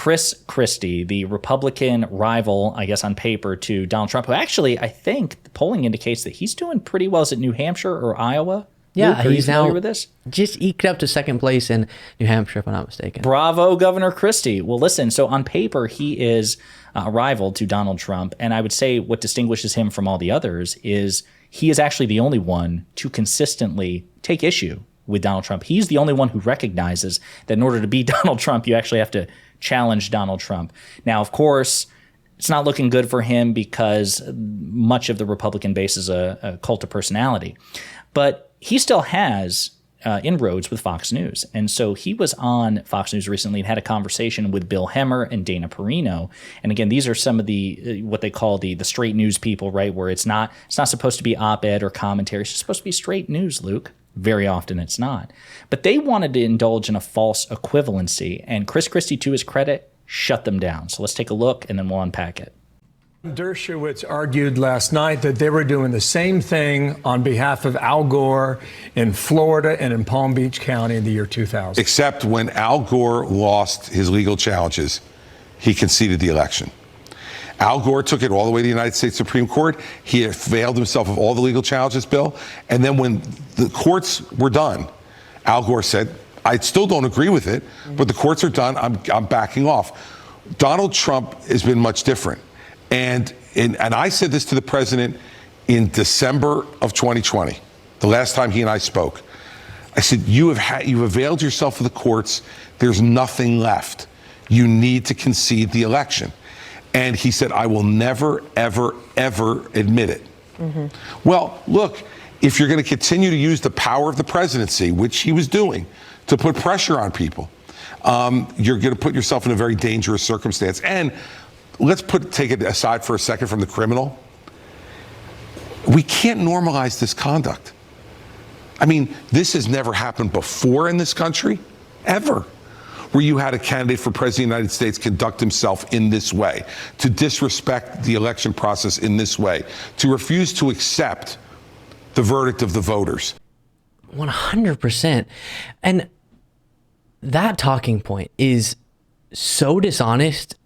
Chris Christie, the Republican rival, I guess on paper, to Donald Trump, who actually, I think the polling indicates that he's doing pretty well. Is it New Hampshire or Iowa? Yeah, Luke, he's now with this? Just eked up to second place in New Hampshire, if I'm not mistaken. Bravo, Governor Christie. Well, listen, so on paper, he is a rival to Donald Trump. And I would say what distinguishes him from all the others is he is actually the only one to consistently take issue with Donald Trump. He's the only one who recognizes that in order to beat Donald Trump, you actually have to challenge Donald Trump. Now, of course, it's not looking good for him because much of the Republican base is a cult of personality. But he still has inroads with Fox News. And so he was on Fox News recently and had a conversation with Bill Hemmer and Dana Perino. And again, these are some of the what they call the straight news people, right? Where it's not supposed to be op-ed or commentary. It's just supposed to be straight news, Luke. Very often it's not. But they wanted to indulge in a false equivalency. And Chris Christie, to his credit, shut them down. So let's take a look and then we'll unpack it. Dershowitz argued last night that they were doing the same thing on behalf of Al Gore in Florida and in Palm Beach County in the year 2000. Except when Al Gore lost his legal challenges, he conceded the election. Al Gore took it all the way to the United States Supreme Court. He availed himself of all the legal challenges, Bill. And then when the courts were done, Al Gore said, I still don't agree with it, but the courts are done. I'm backing off. Donald Trump has been much different. And I said this to the president in December of 2020, the last time he and I spoke. I said, you've availed yourself of the courts. There's nothing left. You need to concede the election. And he said, I will never, ever, ever admit it. Mm-hmm. Well, look, if you're going to continue to use the power of the presidency, which he was doing, to put pressure on people, you're going to put yourself in a very dangerous circumstance. And let's take it aside for a second from the criminal. We can't normalize this conduct. I mean, this has never happened before in this country, ever, where you had a candidate for president of the United States conduct himself in this way, to disrespect the election process in this way, to refuse to accept the verdict of the voters. 100%. And that talking point is so dishonest,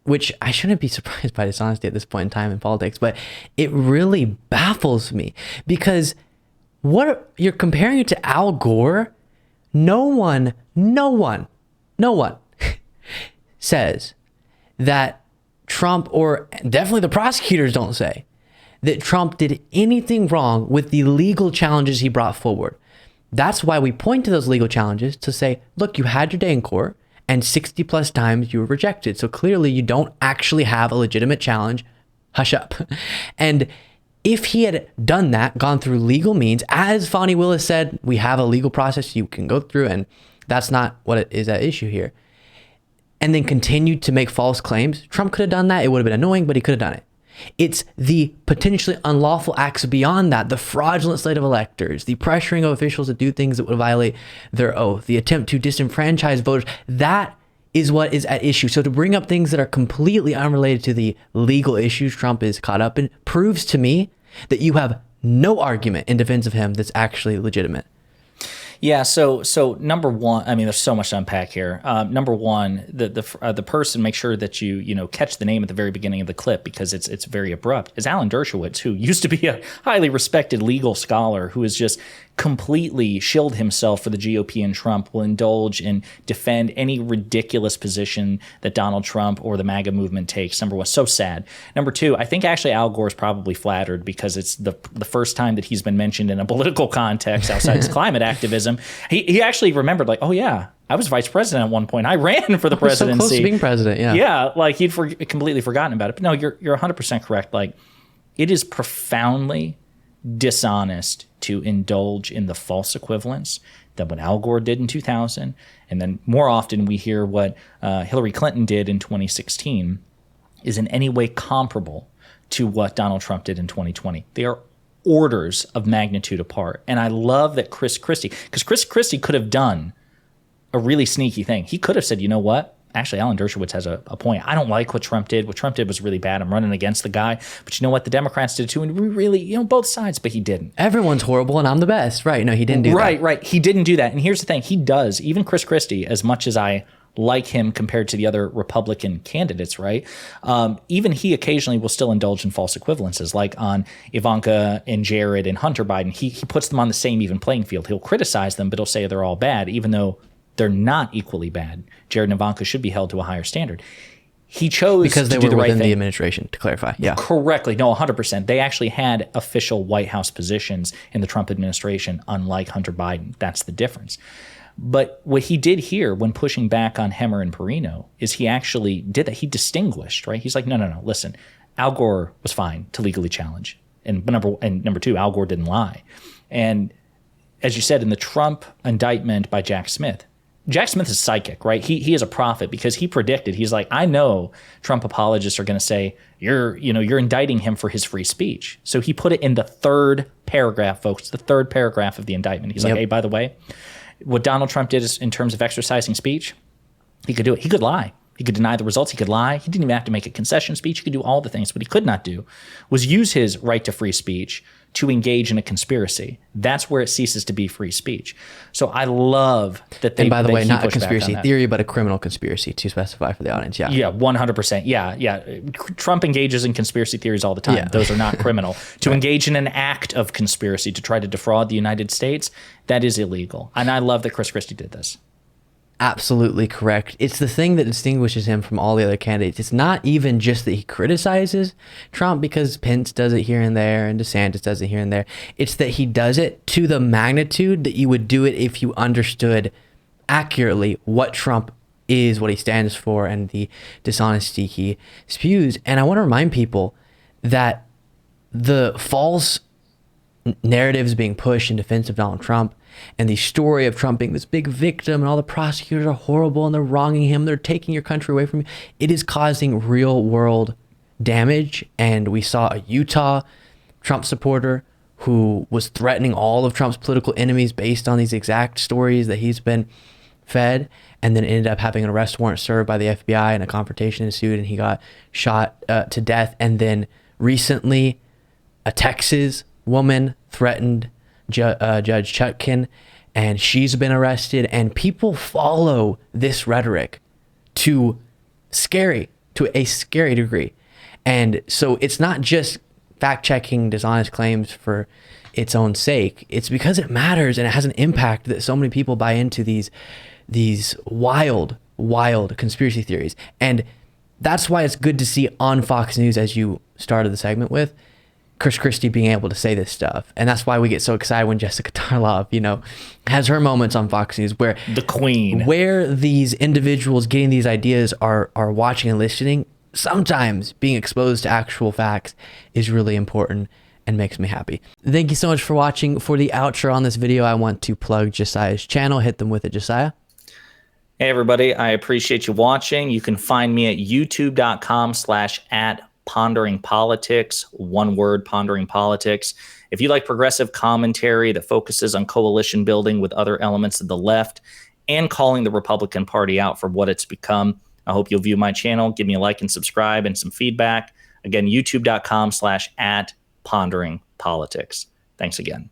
which I shouldn't be surprised by dishonesty at this point in time in politics, but it really baffles me because what you're comparing it to Al Gore. No one says that Trump, or definitely the prosecutors don't say that Trump did anything wrong with the legal challenges he brought forward. That's why we point to those legal challenges to say, look, you had your day in court and 60 plus times you were rejected. So clearly you don't actually have a legitimate challenge. Hush up. And if he had done that, gone through legal means, as Fonnie Willis said, we have a legal process you can go through, and that's not what is at issue here, and then continued to make false claims, Trump could have done that. It would have been annoying, but he could have done it. It's the potentially unlawful acts beyond that, the fraudulent slate of electors, the pressuring of officials to do things that would violate their oath, the attempt to disenfranchise voters. That is what is at issue. So to bring up things that are completely unrelated to the legal issues Trump is caught up in proves to me that you have no argument in defense of him that's actually legitimate. Yeah. So number one, I mean, there's so much to unpack here. Number one, the person, make sure that you catch the name at the very beginning of the clip because it's very abrupt, is Alan Dershowitz, who used to be a highly respected legal scholar who has just completely shielded himself for the GOP and Trump, will indulge and defend any ridiculous position that Donald Trump or the MAGA movement takes. Number one, so sad. Number two, I think actually Al Gore is probably flattered because it's the first time that he's been mentioned in a political context outside his climate activism. He actually remembered, like, oh yeah, I was vice president at one point. I ran for the presidency. So close to being president, yeah. Yeah, like he'd completely forgotten about it. But no, you're 100% correct. Like, it is profoundly dishonest to indulge in the false equivalence that what Al Gore did in 2000, and then more often we hear what Hillary Clinton did in 2016 is in any way comparable to what Donald Trump did in 2020. They are orders of magnitude apart. And I love that Chris Christie could have done a really sneaky thing. He could have said, you know what? Actually, Alan Dershowitz has a point. I don't like what Trump did. What Trump did was really bad. I'm running against the guy. But you know what? The Democrats did too. And we really, both sides, but he didn't. Everyone's horrible and I'm the best. Right. No, he didn't do that. Right. He didn't do that. And here's the thing. He does. Even Chris Christie, as much as I like him compared to the other Republican candidates, right? Even he occasionally will still indulge in false equivalences, like on Ivanka and Jared and Hunter Biden. He puts them on the same even playing field. He'll criticize them, but he'll say they're all bad, even though they're not equally bad. Jared and Ivanka should be held to a higher standard. He chose because they to do were the right within thing. the administration, to clarify. Yeah. Correctly. No, 100%. They actually had official White House positions in the Trump administration, unlike Hunter Biden. That's the difference. But what he did here when pushing back on Hemmer and Perino is he actually did that. He distinguished, right? He's like, no. Listen, Al Gore was fine to legally challenge. And number two, Al Gore didn't lie. And as you said, in the Trump indictment by Jack Smith is psychic, right? He is a prophet because he predicted. He's like, I know Trump apologists are going to say you're indicting him for his free speech. So he put it in the third paragraph, folks, the third paragraph of the indictment. He's like, hey, by the way, what Donald Trump did is in terms of exercising speech, he could do it. He could lie. He could deny the results. He could lie. He didn't even have to make a concession speech. He could do all the things. What he could not do was use his right to free speech to engage in a conspiracy. That's where it ceases to be free speech. So I love that they. And by the way, not a pushed back on conspiracy that. theory, but a criminal conspiracy, to specify for the audience. Yeah. Yeah, 100%. Yeah. Trump engages in conspiracy theories all the time. Yeah. Those are not criminal. To engage in an act of conspiracy to try to defraud the United States, that is illegal. And I love that Chris Christie did this. Absolutely correct. It's the thing that distinguishes him from all the other candidates. It's not even just that he criticizes Trump because Pence does it here and there and DeSantis does it here and there. It's that he does it to the magnitude that you would do it if you understood accurately what Trump is, what he stands for, and the dishonesty he spews. And I want to remind people that the false narratives being pushed in defense of Donald Trump and the story of Trump being this big victim and all the prosecutors are horrible and they're wronging him, they're taking your country away from you, it is causing real world damage. And we saw a Utah Trump supporter who was threatening all of Trump's political enemies based on these exact stories that he's been fed, and then ended up having an arrest warrant served by the FBI and a confrontation ensued and he got shot to death. And then recently a Texas woman threatened Judge Chutkin, and she's been arrested. And people follow this rhetoric to a scary degree. And so it's not just fact-checking dishonest claims for its own sake. It's because it matters and it has an impact that so many people buy into these wild conspiracy theories. And that's why it's good to see on Fox News, as you started the segment with, Chris Christie being able to say this stuff. And that's why we get so excited when Jessica Tarlov, has her moments on Fox News where The queen. where these individuals getting these ideas are watching and listening. Sometimes being exposed to actual facts is really important and makes me happy. Thank you so much for watching. For the outro on this video, I want to plug Josiah's channel. Hit them with it, Josiah. Hey, everybody. I appreciate you watching. You can find me at youtube.com/@ponderingpolitics. One word, pondering politics. If you like progressive commentary that focuses on coalition building with other elements of the left and calling the Republican Party out for what it's become, I hope you'll view my channel. Give me a like and subscribe and some feedback. Again, youtube.com/@ponderingpolitics. Thanks again.